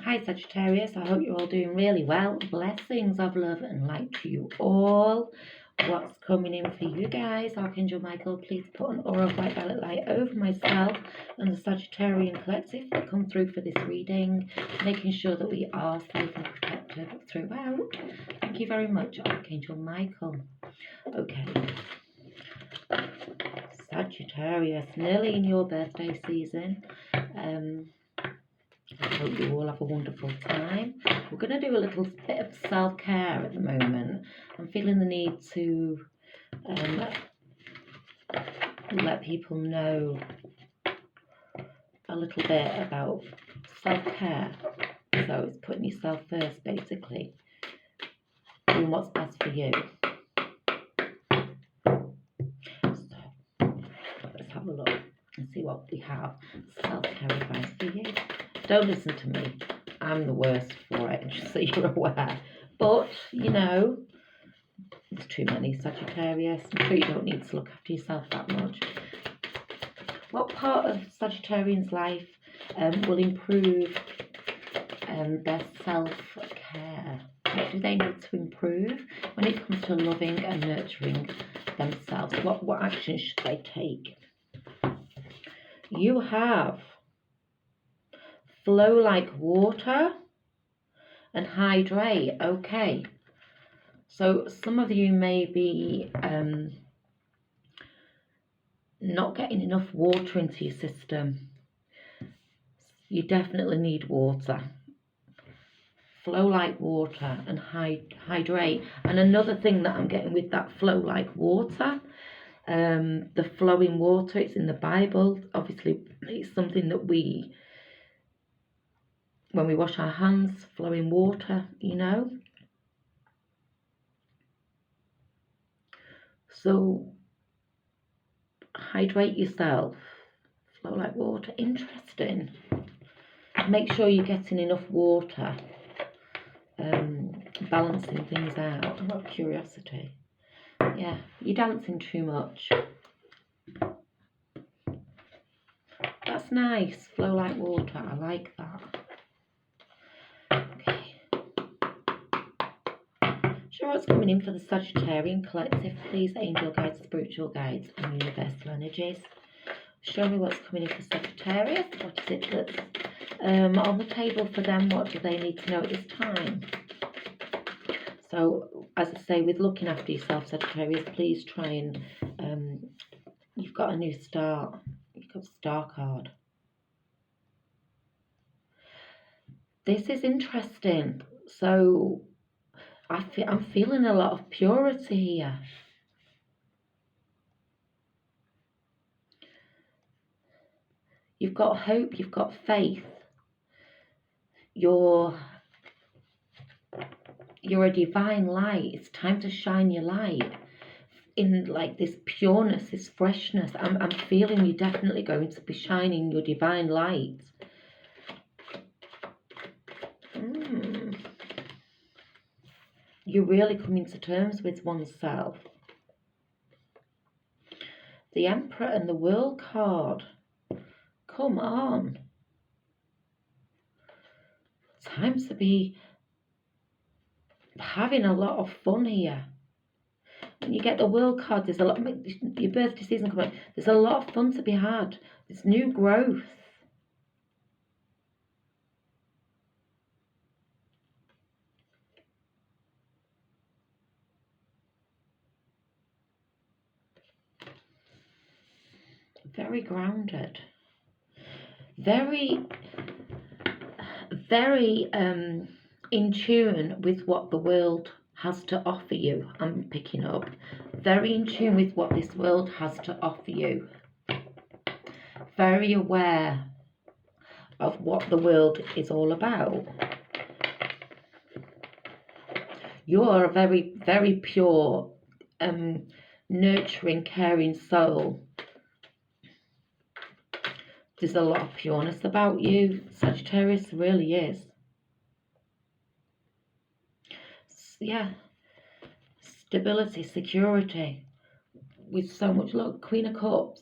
Hi Sagittarius, I hope you're all doing really well. Blessings of love and light to you all. What's coming in for you guys? Archangel Michael, please put an aura of white violet light over myself and the Sagittarian collective that come through for this reading, making sure that we are safe and protected throughout. Thank you very much, Archangel Michael. Okay. Sagittarius, nearly in your birthday season. I hope you all have a wonderful time. We're going to do a little bit of self-care at the moment. I'm feeling the need to let people know a little bit about self-care. So it's putting yourself first, basically. Doing what's best for you. So let's have a look and see what we have. Self-care advice for you. Don't listen to me. I'm the worst for it, just so you're aware. But, you know, it's too many, Sagittarius. I'm sure you don't need to look after yourself that much. What part of Sagittarian's life will improve their self-care? What do they need to improve when it comes to loving and nurturing themselves? What action should they take? You have flow like water and hydrate. Okay, so some of you may be not getting enough water into your system. You definitely need water. Flow like water and hydrate. And another thing that I'm getting with that flow like water, the flowing water, it's in the Bible. Obviously, it's something that when we wash our hands, flowing water, you know. So hydrate yourself. Flow like water. Interesting. Make sure you're getting enough water. Balancing things out. I've got curiosity. Yeah, you're dancing too much. That's nice. Flow like water. I like that. Okay. Sure, what's coming in for the Sagittarian collective, please? Angel guides, spiritual guides, and universal energies. Show me what's coming in for Sagittarius. What is it that's on the table for them? What do they need to know at this time? So, as I say, with looking after yourself, Sagittarius, please try and, you've got a new start. You've got a star card. This is interesting. So, I'm feeling a lot of purity here. You've got hope, you've got faith. You're a divine light. It's time to shine your light in like this pureness, this freshness. I'm feeling you're definitely going to be shining your divine light. You're really coming to terms with oneself. The Emperor and the World card. Come on. Time to be having a lot of fun here. When you get the World card, there's a lot, your birthday season coming, there's a lot of fun to be had. There's new growth. Very grounded. Very in tune with what the world has to offer you. I'm picking up. Very in tune with what this world has to offer you. Very aware of what the world is all about. You're a very, very pure, nurturing, caring soul. There's a lot of pureness about you, Sagittarius, really is. Yeah, stability, security, with so much, look, Queen of Cups.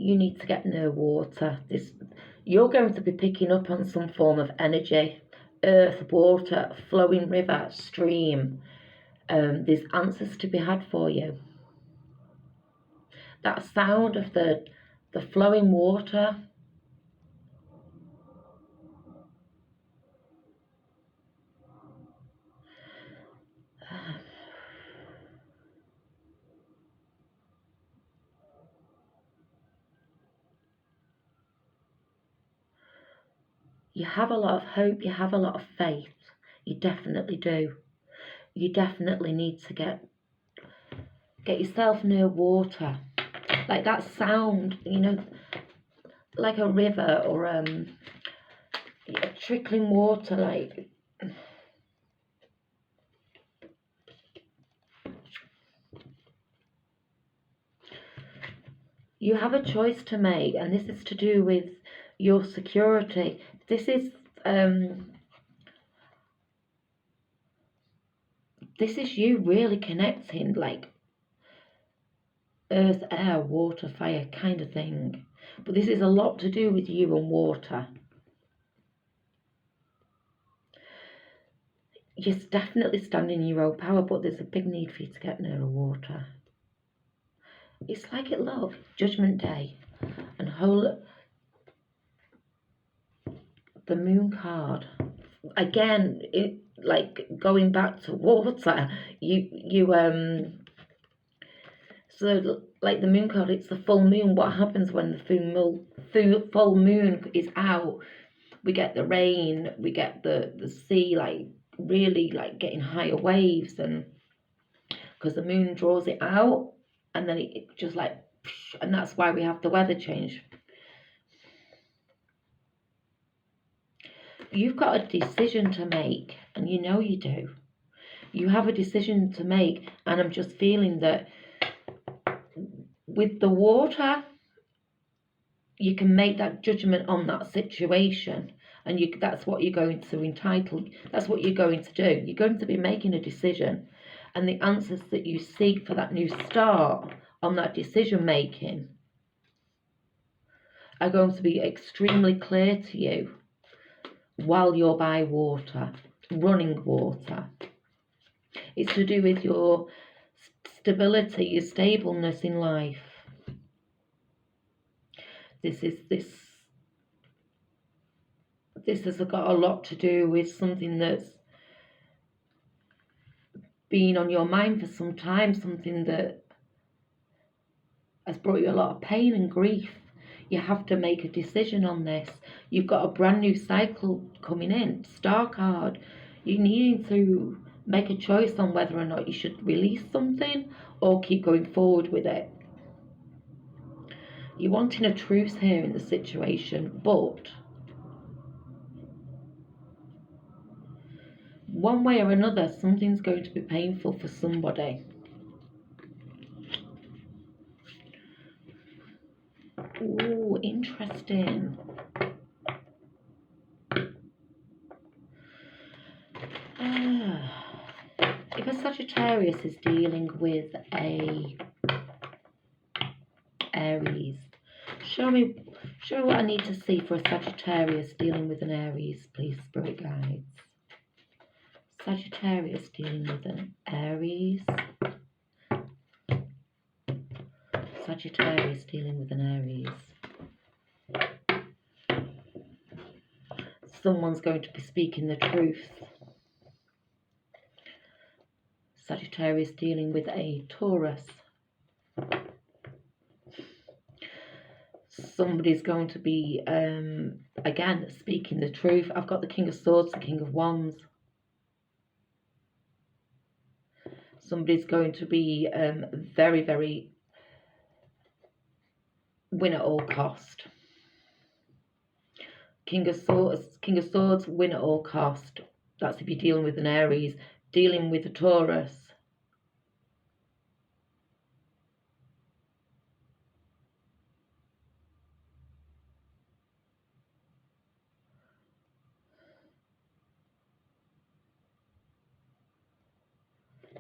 you need to get near water. You're going to be picking up on some form of energy, earth, water, flowing river, stream. There's answers to be had for you. That sound of the flowing water. You have a lot of hope, you have a lot of faith. You definitely do. You definitely need to get yourself near water. Like that sound, you know, like a river or trickling water, like you have a choice to make, and this is to do with your security. This is you really connecting, like earth, air, water, fire kind of thing. But this is a lot to do with you and water. You're definitely standing in your own power, but there's a big need for you to get near water. It's like it, love, Judgment Day, and the Moon card. Again, it like going back to water. So like the Moon card, it's the full moon. What happens when the full moon is out? We get the rain, we get the sea, like really like getting higher waves, and because the moon draws it out, and then it just like, and that's why we have the weather change. You've got a decision to make, and you know you do. You have a decision to make, and I'm just feeling that with the water, you can make that judgment on that situation, and that's what you're going to entitle. That's what you're going to do. You're going to be making a decision, and the answers that you seek for that new start on that decision making are going to be extremely clear to you while you're by water, running water. It's to do with your stability, your stableness in life. This has got a lot to do with something that's been on your mind for some time, something that has brought you a lot of pain and grief. You have to make a decision on this. You've got a brand new cycle coming in, Star card. You need to make a choice on whether or not you should release something or keep going forward with it. You're wanting a truce here in the situation, but one way or another, something's going to be painful for somebody. Ooh, interesting. If a Sagittarius is dealing with a Aries, show me what I need to see for a Sagittarius dealing with an Aries, please, Spirit Guides. Sagittarius dealing with an Aries. Sagittarius dealing with an Aries. Someone's going to be speaking the truth. Sagittarius dealing with a Taurus. Somebody's going to be, again, speaking the truth. I've got the King of Swords, the King of Wands. Somebody's going to be very, very win at all cost. King of Swords, win at all cost. That's if you're dealing with an Aries. Dealing with a Taurus.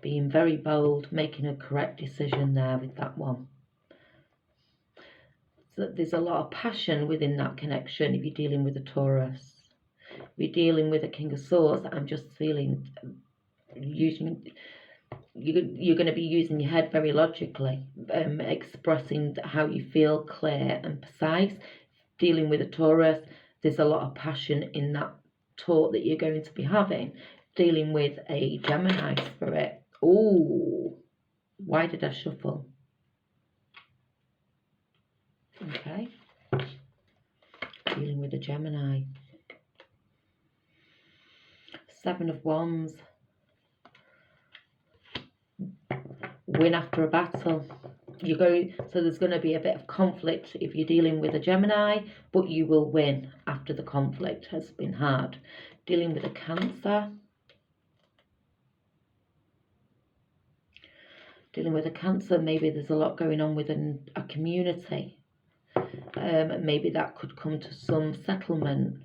Being very bold, making a correct decision there with that one. there's a lot of passion within that connection. If you're dealing with a Taurus, if you're dealing with a King of Swords, I'm just feeling using you're going to be using your head very logically, expressing how you feel clear and precise. Dealing with a Taurus, there's a lot of passion in that talk that you're going to be having. Dealing with a Gemini spirit, oh, why did I shuffle? Okay, dealing with a Gemini. Seven of Wands. Win after a battle. So there's going to be a bit of conflict if you're dealing with a Gemini, but you will win after the conflict has been had. Dealing with a Cancer. Dealing with a Cancer, maybe there's a lot going on within a community. Maybe that could come to some settlement.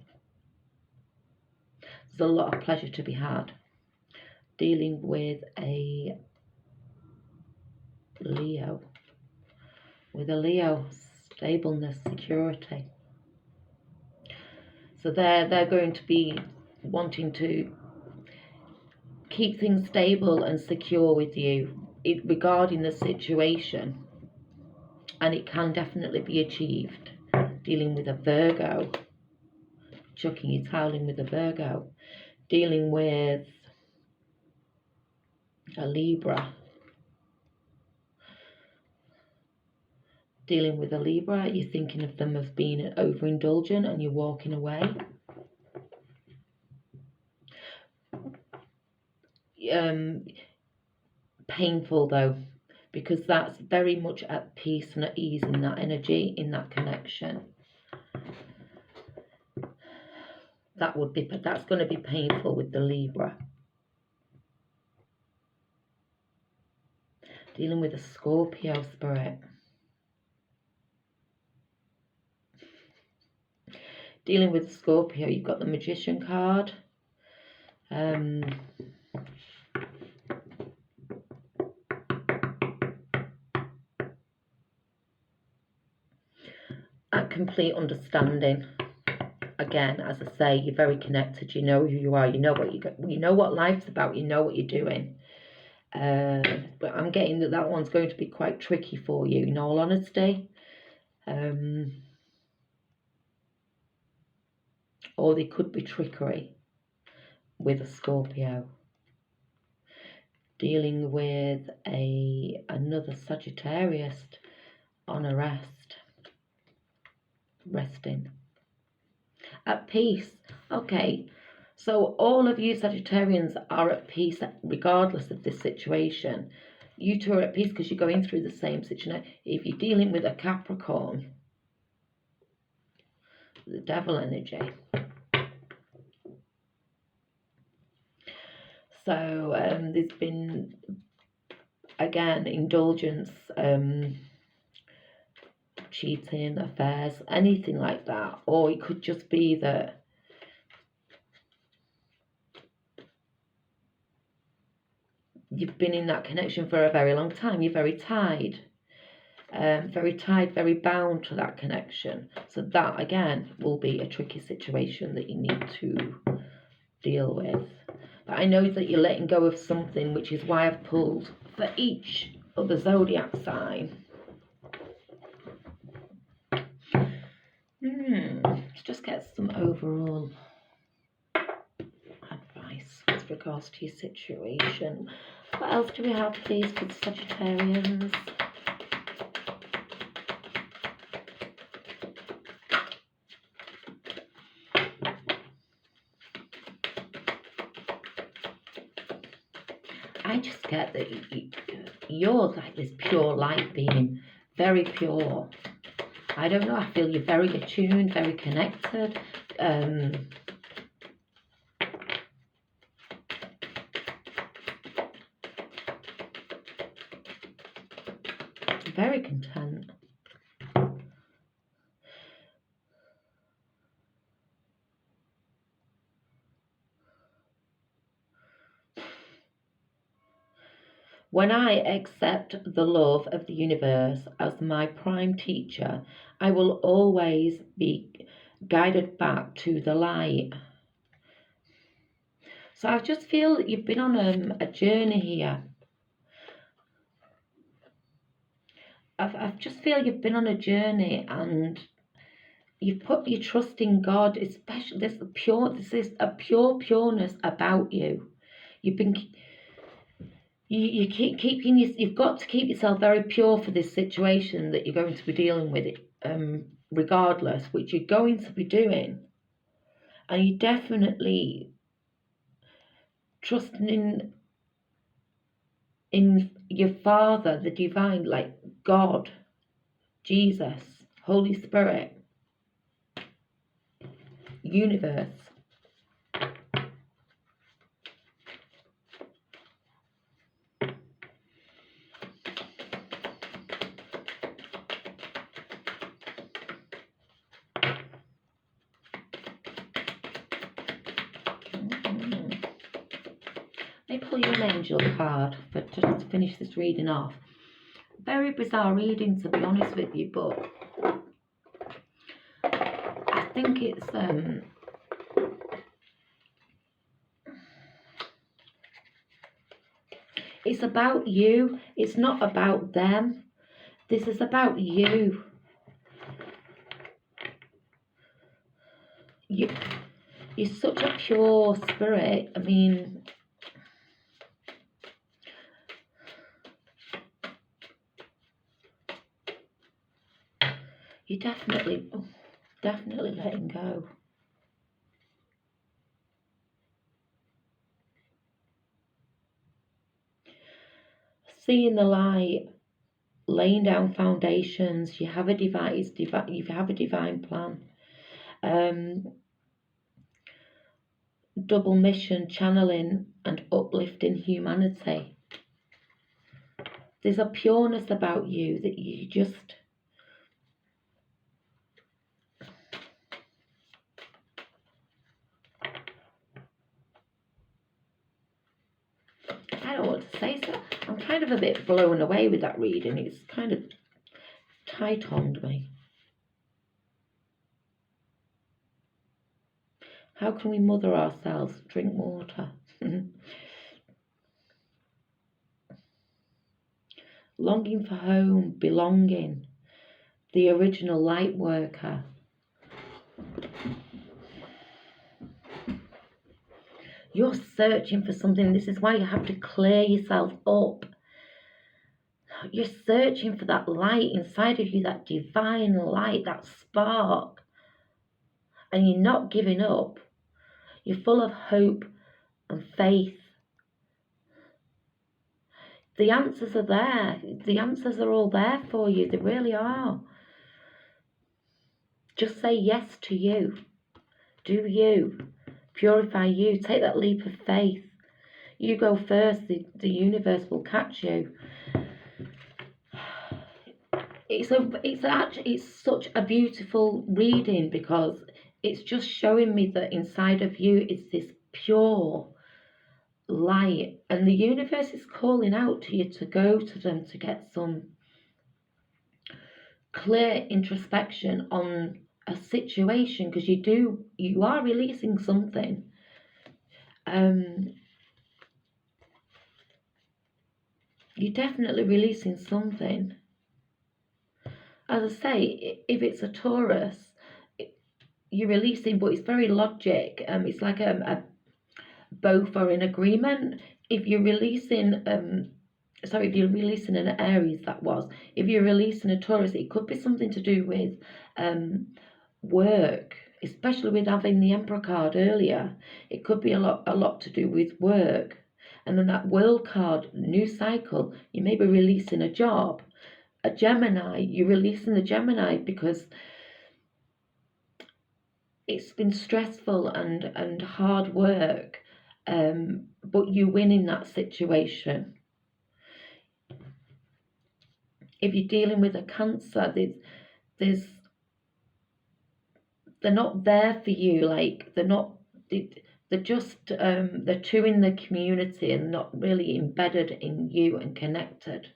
There's a lot of pleasure to be had. Dealing with a Leo. With a Leo, stableness, security. So they're going to be wanting to keep things stable and secure with you regarding the situation, and it can definitely be achieved. Dealing with a Virgo, chucking your towel in with a Virgo. Dealing with a Libra. Dealing with a Libra, you're thinking of them as being overindulgent and you're walking away. Painful though, because that's very much at peace and at ease in that energy, in that connection. That's going to be painful with the Libra. Dealing with a Scorpio spirit. Dealing with Scorpio, you've got the Magician card. At complete understanding. Again, as I say, you're very connected. You know who you are. You know what life's about. You know what you're doing. But I'm getting that one's going to be quite tricky for you, in all honesty. Or there could be trickery with a Scorpio. Dealing with another Sagittarius on a rest. Resting. At peace. Okay. So all of you Sagittarians are at peace regardless of this situation. You two are at peace because you're going through the same situation. If you're dealing with a Capricorn, the devil energy. So there's been, again, indulgence, cheating, affairs, anything like that. Or it could just be that you've been in that connection for a very long time. You're very tied, very bound to that connection. So that, again, will be a tricky situation that you need to deal with. But I know that you're letting go of something, which is why I've pulled for each of the zodiac sign. Let's just get some overall advice with regards to your situation. What else do we have, please, for the Sagittarians? I just get that you're like this pure light being, very pure. I don't know, I feel you're very attuned, very connected. Very content. When I accept the love of the universe as my prime teacher, I will always be guided back to the light. So I just feel that you've been on a journey here. I just feel you've been on a journey, and you've put your trust in God, especially this is a pure pureness about you. You've been you keep keeping you've got to keep yourself very pure for this situation that you're going to be dealing with it, regardless, which you're going to be doing, and you definitely trusting in your Father, the divine, like God, Jesus, Holy Spirit, universe. Let me pull you an angel card for just to finish this reading off. Very bizarre reading, to be honest with you, but I think it's about you. It's not about them. This is about you. You're such a pure spirit. I mean, you're definitely letting go. Seeing the light, laying down foundations. You have a divine. You have a divine plan. Double mission, channeling and uplifting humanity. There's a pureness about you that you just... I don't know what to say, so I'm kind of a bit blown away with that reading. It's kind of tight-tongued me. How can we mother ourselves? Drink water. Longing for home, belonging. The original light worker. You're searching for something. This is why you have to clear yourself up. You're searching for that light inside of you, that divine light, that spark. And you're not giving up. You're full of hope and faith. The answers are there. The answers are all there for you. They really are. Just say yes to you. Do you. Purify you. Take that leap of faith. You go first. The universe will catch you. It's such a beautiful reading, because it's just showing me that inside of you is this pure light, and the universe is calling out to you to go to them to get some clear introspection on a situation, because you are releasing something. You're definitely releasing something. As I say, if it's a Taurus, you're releasing, but it's very logic. It's like both are in agreement. If you're releasing, if you're releasing an Aries, if you're releasing a Taurus, it could be something to do with work, especially with having the Emperor card earlier. It could be a lot to do with work. And then that World card, new cycle, you may be releasing a job. A Gemini, you're releasing the Gemini because it's been stressful and hard work, but you win in that situation. If you're dealing with a Cancer, they're not there for you. Like they're they're too in the community and not really embedded in you and connected.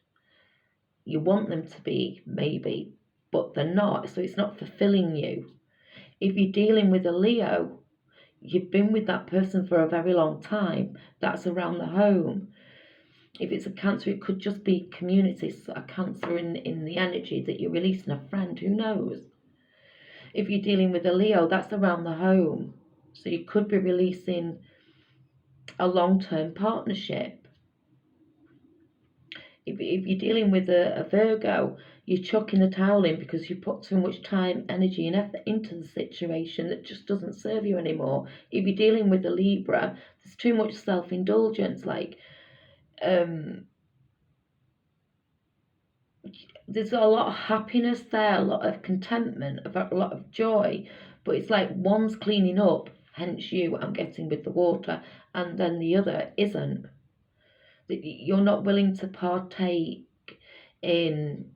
You want them to be, maybe, but they're not, so it's not fulfilling you. If you're dealing with a Leo, you've been with that person for a very long time. That's around the home. If it's a Cancer, it could just be community, so a Cancer in the energy that you're releasing a friend, who knows? If you're dealing with a Leo, that's around the home. So you could be releasing a long-term partnership. If you're dealing with a Virgo, you're chucking the towel in because you put too much time, energy and effort into the situation that just doesn't serve you anymore. If you're dealing with a Libra, there's too much self-indulgence, like there's a lot of happiness there, a lot of contentment, a lot of joy, but it's like one's cleaning up, hence you, I'm getting with the water, and then the other isn't. You're not willing to partake in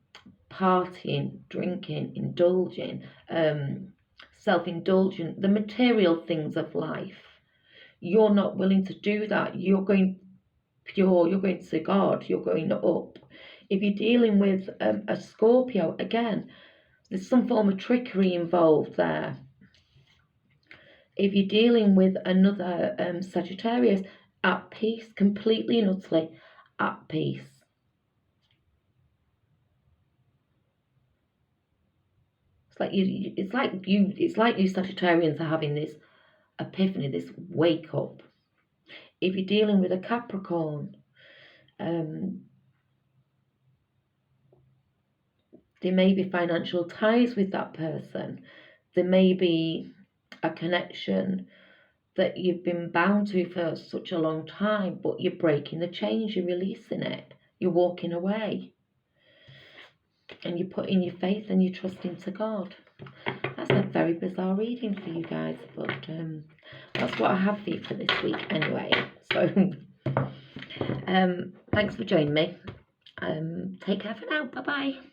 partying, drinking, indulging, self-indulgent, the material things of life. You're not willing to do that. You're going pure, you're going to God, you're going up. If you're dealing with a Scorpio, again, there's some form of trickery involved there. If you're dealing with another Sagittarius, at peace, completely and utterly at peace. It's like you Sagittarians are having this epiphany, this wake up. If you're dealing with a Capricorn, there may be financial ties with that person. There may be a connection that you've been bound to for such a long time, but you're breaking the chains, you're releasing it, you're walking away. And you're putting your faith and your trust into God. That's a very bizarre reading for you guys, but that's what I have for you for this week anyway. So, thanks for joining me. Take care for now. Bye-bye.